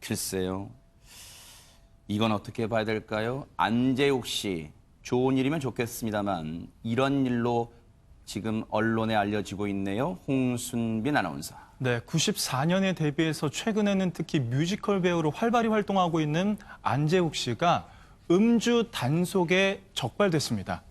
글쎄요. 이건 어떻게 봐야 될까요? 안재욱 씨, 좋은 일이면 좋겠습니다만 이런 일로 지금 언론에 알려지고 있네요. 홍순빈 아나운서. 네, 94년에 데뷔해서 최근에는 특히 뮤지컬 배우로 활발히 활동하고 있는 안재욱 씨가 음주 단속에 적발됐습니다.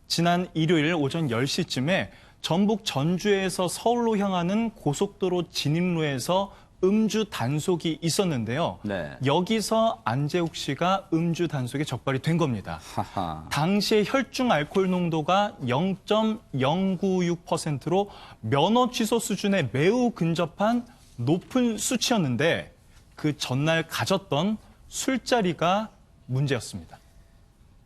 지난 일요일 오전 10시쯤에 전북 전주에서 서울로 향하는 고속도로 진입로에서 음주 단속이 있었는데요. 네. 여기서 안재욱 씨가 음주 단속에 적발이 된 겁니다. 하하. 당시의 혈중 알코올 농도가 0.096%로 면허 취소 수준에 매우 근접한 높은 수치였는데 그 전날 가졌던 술자리가 문제였습니다.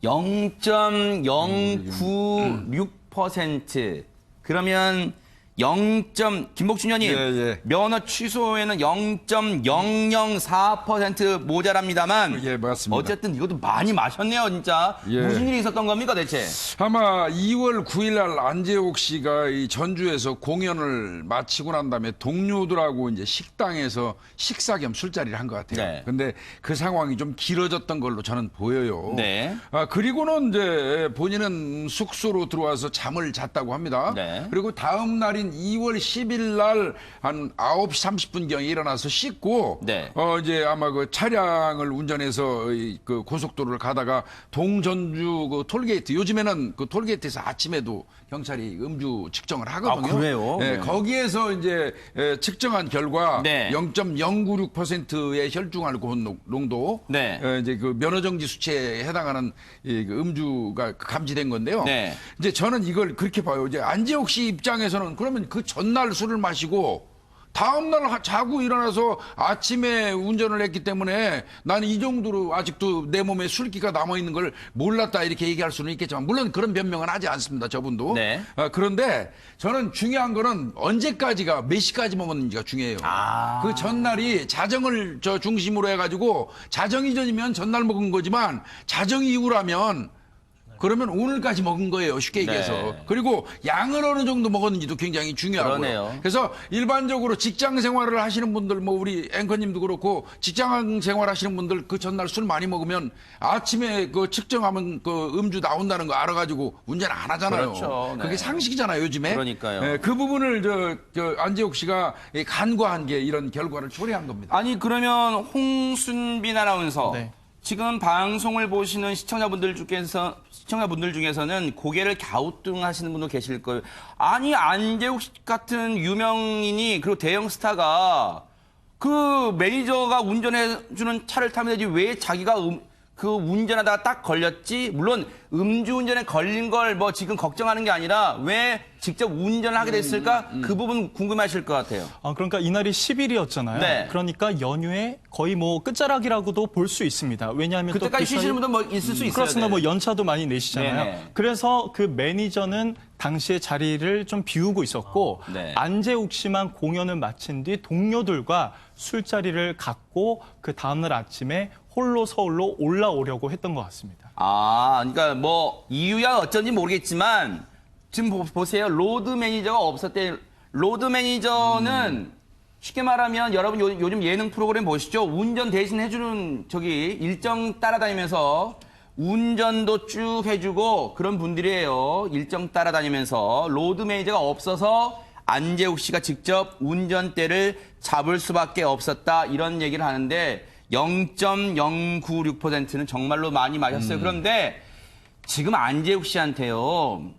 0.096%. 그러면 김복준 의원님, 예. 면허 취소에는 0.004% 모자랍니다만 예, 맞습니다. 어쨌든 이것도 많이 마셨네요, 진짜. 예. 무슨 일이 있었던 겁니까, 대체? 아마 2월 9일 날 안재욱 씨가 이 전주에서 공연을 마치고 난 다음에 동료들하고 이제 식당에서 식사 겸 술자리를 한 것 같아요. 네. 근데 그 상황이 좀 길어졌던 걸로 저는 보여요. 네. 그리고는 이제 본인은 숙소로 들어와서 잠을 잤다고 합니다. 네. 그리고 다음 날인 2월 10일 날 한 9시 30분경에 일어나서 씻고 네. 이제 아마 그 차량을 운전해서 그 고속도로를 가다가 동전주 그 톨게이트, 요즘에는 그 톨게이트에서 아침에도 경찰이 음주 측정을 하거든요. 아, 그래요? 네, 네. 거기에서 이제 측정한 결과 네. 0.096%의 혈중 알코올 농도, 네. 이제 그 면허정지 수치에 해당하는 이 그 음주가 감지된 건데요. 네. 이제 저는 이걸 그렇게 봐요. 이제 안재욱 씨 입장에서는 그러면 그 전날 술을 마시고 다음날 자고 일어나서 아침에 운전을 했기 때문에 나는 이 정도로 아직도 내 몸에 술기가 남아있는 걸 몰랐다 이렇게 얘기할 수는 있겠지만 물론 그런 변명은 하지 않습니다. 저분도. 네. 그런데 저는 중요한 거는 언제까지가 몇 시까지 먹었는지가 중요해요. 그 전날이 자정을 중심으로 해가지고 자정 이전이면 전날 먹은 거지만 자정 이후라면 그러면 오늘까지 먹은 거예요. 쉽게 얘기해서. 네. 그리고 양을 어느 정도 먹었는지도 굉장히 중요하고요. 그러네요. 그래서 일반적으로 직장 생활을 하시는 분들, 뭐 우리 앵커님도 그렇고 직장 생활 하시는 분들 그 전날 술 많이 먹으면 아침에 그 측정하면 그 음주 나온다는 거 알아가지고 운전 안 하잖아요. 그렇죠. 네. 그게 상식이잖아요, 요즘에. 그러니까요. 네, 그 부분을 저 안재욱 씨가 간과한 게 이런 결과를 초래한 겁니다. 아니, 그러면 홍순빈 아나운서. 네. 지금 방송을 보시는 시청자분들 중에서는 고개를 갸우뚱하시는 분도 계실 거예요. 아니, 안재욱 씨 같은 유명인이 그리고 대형 스타가 그 매니저가 운전해주는 차를 타면 되지 왜 자기가 그 운전하다가 딱 걸렸지? 물론 음주운전에 걸린 걸 뭐 지금 걱정하는 게 아니라 왜 직접 운전을 하게 됐을까? 그 부분 궁금하실 것 같아요. 그러니까 이날이 10일이었잖아요. 네. 그러니까 연휴에 거의 뭐 끝자락이라고도 볼 수 있습니다. 왜냐하면 그때까지 쉬시는 분도 뭐 있을 수 있어요. 그렇습니다. 뭐 연차도 많이 내시잖아요. 네네. 그래서 그 매니저는 당시에 자리를 좀 비우고 있었고 네. 안재욱 씨만 공연을 마친 뒤 동료들과 술자리를 갖고 그 다음날 아침에 홀로 서울로 올라오려고 했던 것 같습니다. 그러니까 뭐 이유야 어쩐지 모르겠지만 지금 보세요. 로드 매니저가 없었대. 로드 매니저는 쉽게 말하면 여러분 요즘 예능 프로그램 보시죠. 운전 대신 해주는 일정 따라다니면서 운전도 쭉 해주고 그런 분들이에요. 일정 따라다니면서 로드 매니저가 없어서 안재욱 씨가 직접 운전대를 잡을 수밖에 없었다. 이런 얘기를 하는데 0.096%는 정말로 많이 마셨어요. 그런데 지금 안재욱 씨한테요.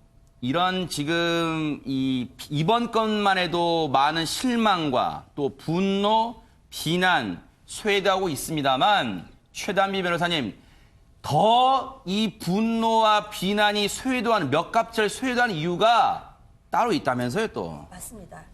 이런 지금 이번 건만 해도 많은 실망과 또 분노, 비난, 쇄도하고 있습니다만 최단비 변호사님 더 이 분노와 비난이 몇 갑절 쇄도하는 이유가 따로 있다면서요 또. 맞습니다.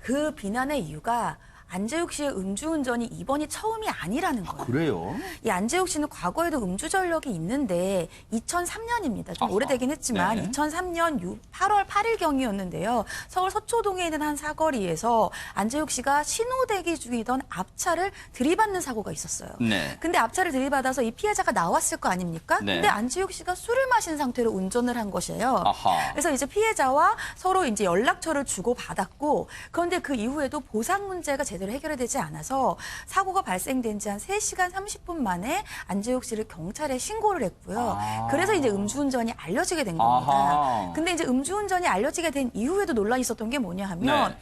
그 비난의 이유가 안재욱 씨의 음주운전이 이번이 처음이 아니라는 거예요. 그래요? 이 안재욱 씨는 과거에도 음주 전력이 있는데 2003년입니다. 좀 아하. 오래되긴 했지만 네. 2003년 8월 8일경이었는데요. 서울 서초동에 있는 한 사거리에서 안재욱 씨가 신호대기 중이던 앞차를 들이받는 사고가 있었어요. 네. 근데 앞차를 들이받아서 이 피해자가 나왔을 거 아닙니까? 네. 근데 안재욱 씨가 술을 마신 상태로 운전을 한 것이에요. 아하. 그래서 이제 피해자와 서로 이제 연락처를 주고 받았고, 그런데 그 이후에도 보상 문제가 제대로 해결이 되지 않아서 사고가 발생된 지 한 3시간 30분 만에 안재욱 씨를 경찰에 신고를 했고요. 그래서 이제 음주운전이 알려지게 된 겁니다. 아하. 근데 이제 음주운전이 알려지게 된 이후에도 논란이 있었던 게 뭐냐 하면 네.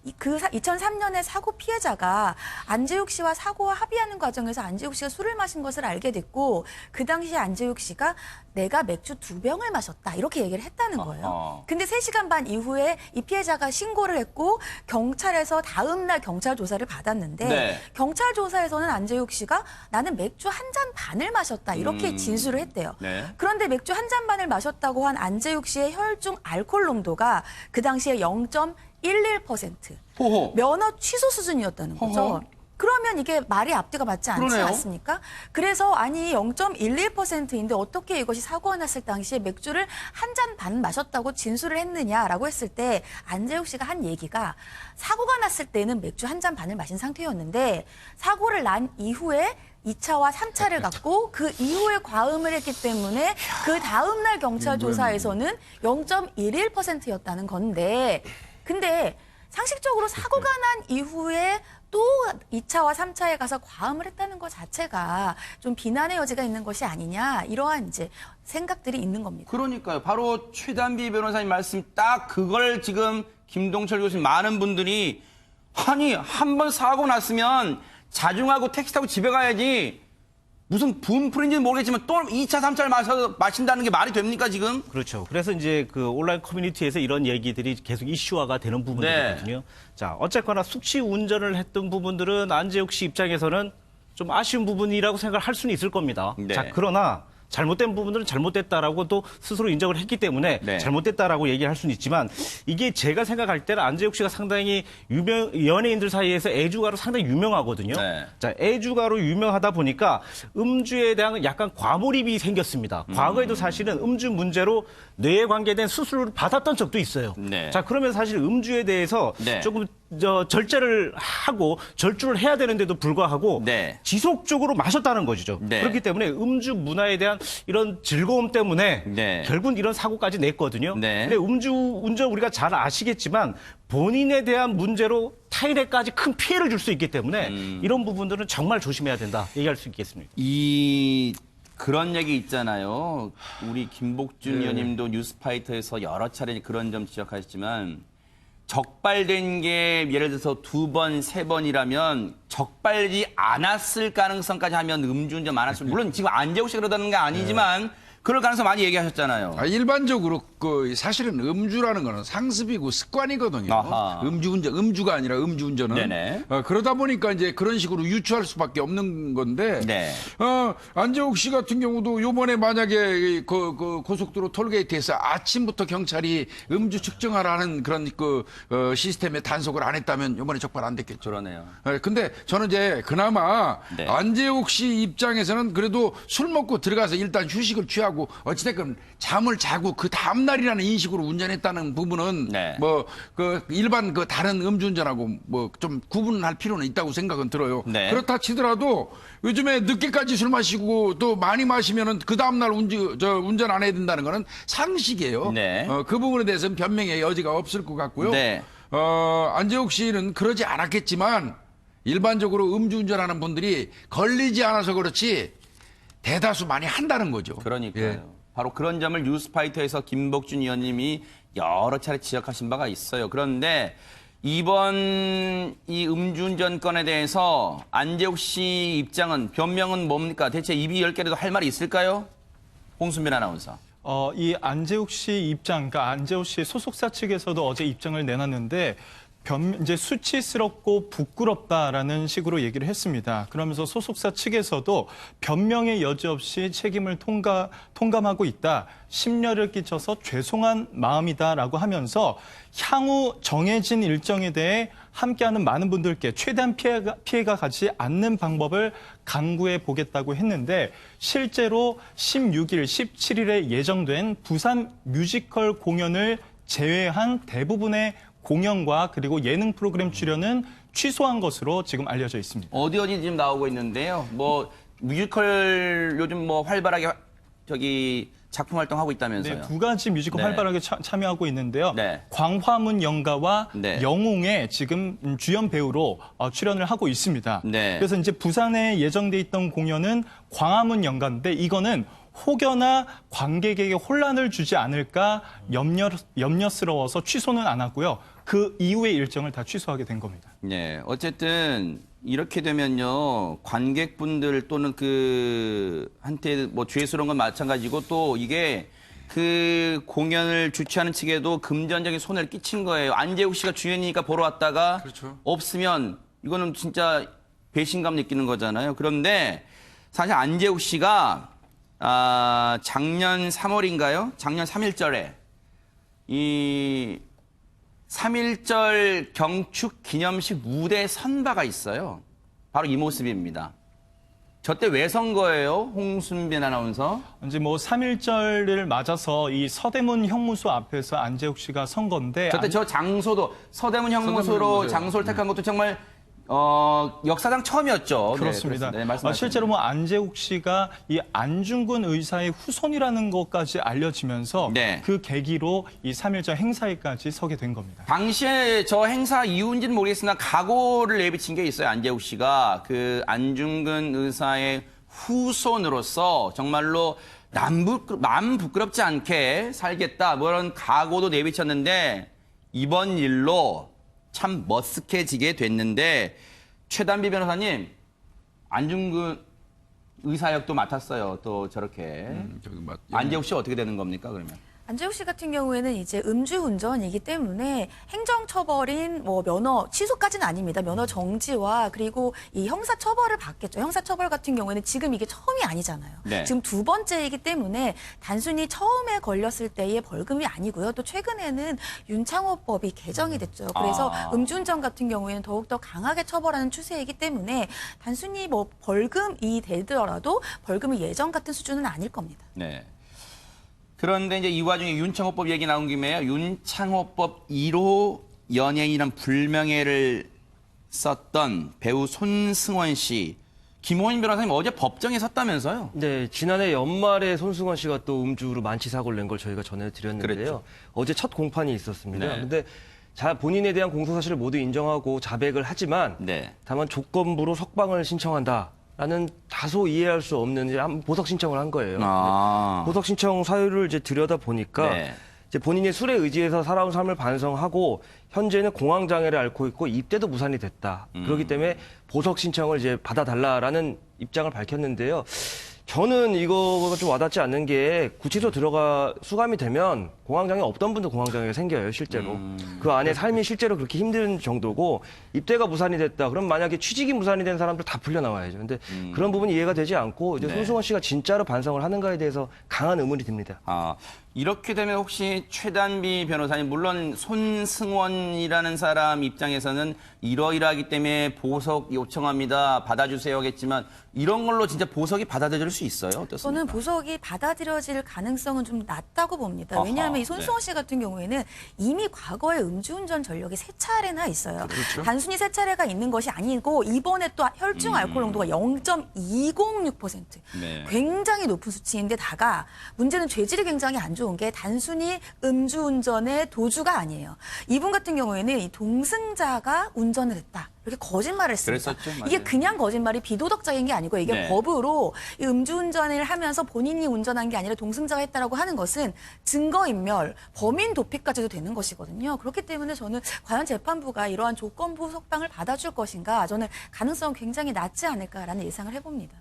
2003년에 사고 피해자가 안재욱 씨와 사고와 합의하는 과정에서 안재욱 씨가 술을 마신 것을 알게 됐고 그 당시에 안재욱 씨가 내가 맥주 2병을 마셨다 이렇게 얘기를 했다는 거예요. 근데 3시간 반 이후에 이 피해자가 신고를 했고 경찰에서 다음 날 경찰 조사를 받았는데 네. 경찰 조사에서는 안재욱 씨가 나는 맥주 한 잔 반을 마셨다 이렇게 진술을 했대요. 네. 그런데 맥주 한 잔 반을 마셨다고 한 안재욱 씨의 혈중 알코올 농도가 그 당시에 0.11%. 호호. 면허 취소 수준이었다는 거죠. 허허. 그러면 이게 말이 앞뒤가 맞지 않지 그러네요. 않습니까? 그래서 아니 0.11%인데 어떻게 이것이 사고가 났을 당시에 맥주를 한 잔 반 마셨다고 진술을 했느냐라고 했을 때 안재욱 씨가 한 얘기가 사고가 났을 때는 맥주 한 잔 반을 마신 상태였는데 사고를 난 이후에 2차와 3차를 갖고 그 이후에 과음을 했기 때문에 그 다음 날 경찰 조사에서는 0.11%였다는 건데 근데 상식적으로 사고가 난 이후에 또 2차와 3차에 가서 과음을 했다는 것 자체가 좀 비난의 여지가 있는 것이 아니냐 이러한 이제 생각들이 있는 겁니다. 그러니까요. 바로 최단비 변호사님 말씀 딱 그걸 지금 김동철 교수님 많은 분들이 아니 한 번 사고 났으면 자중하고 택시 타고 집에 가야지 무슨 분풀인지는 모르겠지만 또 2차, 3차를 마신다는 게 말이 됩니까 지금? 그렇죠. 그래서 이제 그 온라인 커뮤니티에서 이런 얘기들이 계속 이슈화가 되는 부분들이거든요. 자, 어쨌거나 숙취 운전을 했던 부분들은 안재욱 씨 입장에서는 좀 아쉬운 부분이라고 생각을 할 수는 있을 겁니다. 네. 자, 그러나 잘못된 부분들은 잘못됐다라고 또 스스로 인정을 했기 때문에 네. 잘못됐다라고 얘기를 할 수는 있지만 이게 제가 생각할 때는 안재욱 씨가 상당히 연예인들 사이에서 애주가로 상당히 유명하거든요. 네. 자, 애주가로 유명하다 보니까 음주에 대한 약간 과몰입이 생겼습니다. 과거에도 사실은 음주 문제로 뇌에 관계된 수술을 받았던 적도 있어요. 네. 자, 그러면 사실 음주에 대해서 네. 조금 절제를 하고 절주를 해야 되는데도 불구하고 네. 지속적으로 마셨다는 것이죠. 네. 그렇기 때문에 음주 문화에 대한 이런 즐거움 때문에 네. 결국은 이런 사고까지 냈거든요. 네. 근데 음주 운전 우리가 잘 아시겠지만 본인에 대한 문제로 타인에까지 큰 피해를 줄 수 있기 때문에 이런 부분들은 정말 조심해야 된다 얘기할 수 있겠습니다. 그런 얘기 있잖아요. 우리 김복준 의원님도 뉴스파이터에서 여러 차례 그런 점 지적하셨지만 적발된 게 예를 들어서 2번, 3번이라면 적발지 않았을 가능성까지 하면 음주운전 많았을 물론 지금 안재욱 씨가 그러다는 게 아니지만 그럴 가능성 많이 얘기하셨잖아요. 일반적으로 그 사실은 음주라는 거는 상습이고 습관이거든요. 아하. 음주가 아니라 음주운전은. 네네. 그러다 보니까 이제 그런 식으로 유추할 수밖에 없는 건데. 네. 안재욱 씨 같은 경우도 요번에 만약에 그 고속도로 톨게이트에서 아침부터 경찰이 음주 측정하라는 그런 시스템에 단속을 안 했다면 요번에 적발 안 됐겠죠. 그러네요. 근데 저는 이제 그나마 네. 안재욱 씨 입장에서는 그래도 술 먹고 들어가서 일단 휴식을 취하고 어찌됐건 잠을 자고 그 다음 날이라는 인식으로 운전했다는 부분은 네. 일반 다른 음주운전하고 좀 구분할 필요는 있다고 생각은 들어요. 네. 그렇다 치더라도 요즘에 늦게까지 술 마시고 또 많이 마시면은 그 다음 날 운전 안 해야 된다는 거는 상식이에요. 네. 그 부분에 대해서는 변명의 여지가 없을 것 같고요. 네. 안재욱 씨는 그러지 않았겠지만 일반적으로 음주운전하는 분들이 걸리지 않아서 그렇지 대다수 많이 한다는 거죠. 그러니까요. 예. 바로 그런 점을 뉴스파이터에서 김복준 의원님이 여러 차례 지적하신 바가 있어요. 그런데 이번 이 음주운전 건에 대해서 안재욱 씨 입장은 변명은 뭡니까? 대체 입이 10개라도 할 말이 있을까요? 홍순빈 아나운서. 이 안재욱 씨 입장, 그러니까 안재욱 씨 소속사 측에서도 어제 입장을 내놨는데 이제 수치스럽고 부끄럽다라는 식으로 얘기를 했습니다. 그러면서 소속사 측에서도 변명의 여지 없이 책임을 통감하고 있다. 심려를 끼쳐서 죄송한 마음이다라고 하면서 향후 정해진 일정에 대해 함께하는 많은 분들께 최대한 피해가 가지 않는 방법을 강구해 보겠다고 했는데 실제로 16일, 17일에 예정된 부산 뮤지컬 공연을 제외한 대부분의 공연과 그리고 예능 프로그램 출연은 취소한 것으로 지금 알려져 있습니다. 어디 지금 나오고 있는데요. 뮤지컬 요즘 활발하게 작품 활동하고 있다면서요. 네, 두 가지 뮤지컬 네. 활발하게 참여하고 있는데요. 네. 광화문 연가와 네. 영웅에 지금 주연 배우로 출연을 하고 있습니다. 네. 그래서 이제 부산에 예정돼 있던 공연은 광화문 연가인데 이거는 혹여나 관객에게 혼란을 주지 않을까 염려스러워서 취소는 안 하고요. 그 이후의 일정을 다 취소하게 된 겁니다. 네, 어쨌든 이렇게 되면요 관객분들 또는 한테 뭐 죄스러운 건 마찬가지고 또 이게 그 공연을 주최하는 측에도 금전적인 손해를 끼친 거예요. 안재욱 씨가 주연이니까 보러 왔다가 그렇죠. 없으면 이거는 진짜 배신감 느끼는 거잖아요. 그런데 사실 안재욱 씨가 작년 3월인가요? 작년 3.1절에 이 3.1절 경축 기념식 무대 선바가 있어요. 바로 이 모습입니다. 저 때 왜 선 거예요? 홍순빈 아나운서. 이제 뭐 3.1절을 맞아서 이 서대문 형무소 앞에서 안재욱 씨가 선 건데 저 때 저 장소도 서대문 형무소로 형무소요. 장소를 택한 것도 정말 역사상 처음이었죠. 그렇습니다. 네, 말씀하세요. 실제로 뭐 안재욱 씨가 이 안중근 의사의 후손이라는 것까지 알려지면서 네. 그 계기로 이 3.1절 행사에까지 서게 된 겁니다. 당시에 저 행사 이유인지는 모르겠으나 각오를 내비친 게 있어요. 안재욱 씨가 그 안중근 의사의 후손으로서 정말로 남 부끄럽지 않게 살겠다 뭐 그런 각오도 내비쳤는데 이번 일로 참 머쓱해지게 됐는데 최단비 변호사님 안중근 의사 역도 맡았어요. 또 저렇게 안재욱 씨 어떻게 되는 겁니까 그러면? 안재욱 씨 같은 경우에는 이제 음주운전이기 때문에 행정처벌인 뭐 면허 취소까지는 아닙니다. 면허 정지와 그리고 이 형사처벌을 받겠죠. 형사처벌 같은 경우에는 지금 이게 처음이 아니잖아요. 네. 지금 두 번째이기 때문에 단순히 처음에 걸렸을 때의 벌금이 아니고요. 또 최근에는 윤창호법이 개정이 됐죠. 그래서 음주운전 같은 경우에는 더욱더 강하게 처벌하는 추세이기 때문에 단순히 뭐 벌금이 되더라도 벌금이 예전 같은 수준은 아닐 겁니다. 네. 그런데 이제 이 와중에 윤창호법 얘기 나온 김에요. 윤창호법 1호 연예인이란 불명예를 썼던 배우 손승원 씨, 김호인 변호사님 어제 법정에 섰다면서요? 네, 지난해 연말에 손승원 씨가 또 음주로 만취 사고를 낸 걸 저희가 전해드렸는데요. 그랬죠. 어제 첫 공판이 있었습니다. 네. 근데 본인에 대한 공소 사실을 모두 인정하고 자백을 하지만 네. 다만 조건부로 석방을 신청한다라는 다소 이해할 수 없는 이제 보석 신청을 한 거예요. 보석 신청 사유를 이제 들여다 보니까 네. 이제 본인이 술에 의지해서 살아온 삶을 반성하고 현재는 공황 장애를 앓고 있고 입대도 무산이 됐다. 그렇기 때문에 보석 신청을 이제 받아달라라는 입장을 밝혔는데요. 저는 이거가 좀 와닿지 않는 게 구치소 들어가 수감이 되면 공황장애 없던 분도 공황장애가 생겨요, 실제로. 그 안에 삶이 실제로 그렇게 힘든 정도고 입대가 무산이 됐다. 그럼 만약에 취직이 무산이 된 사람들 다 풀려나와야죠. 근데 그런 부분이 이해가 되지 않고 이제 네. 손승원 씨가 진짜로 반성을 하는가에 대해서 강한 의문이 듭니다. 이렇게 되면 혹시 최단비 변호사님, 물론 손승원이라는 사람 입장에서는 이러이러하기 때문에 보석 요청합니다. 받아주세요겠지만 이런 걸로 진짜 보석이 받아들일 수 있어요? 어떻습니까? 저는 보석이 받아들여질 가능성은 좀 낮다고 봅니다. 아하, 왜냐하면 이 손승원 네. 씨 같은 경우에는 이미 과거에 음주운전 전력이 3차례나 있어요. 그렇죠. 단순히 3차례가 있는 것이 아니고 이번에 또 혈중 알코올 농도가 0.206%. 네. 굉장히 높은 수치인데다가 문제는 죄질이 굉장히 안 좋은 게 단순히 음주운전의 도주가 아니에요. 이분 같은 경우에는 이 동승자가 운전을 했다. 이렇게 거짓말을 했습니다. 그랬었죠, 이게 맞아요. 그냥 거짓말이 비도덕적인 게 아니고 이게 네. 법으로 이 음주운전을 하면서 본인이 운전한 게 아니라 동승자가 했다라고 하는 것은 증거인멸, 범인 도피까지도 되는 것이거든요. 그렇기 때문에 저는 과연 재판부가 이러한 조건부 석방을 받아줄 것인가 저는 가능성은 굉장히 낮지 않을까라는 예상을 해봅니다.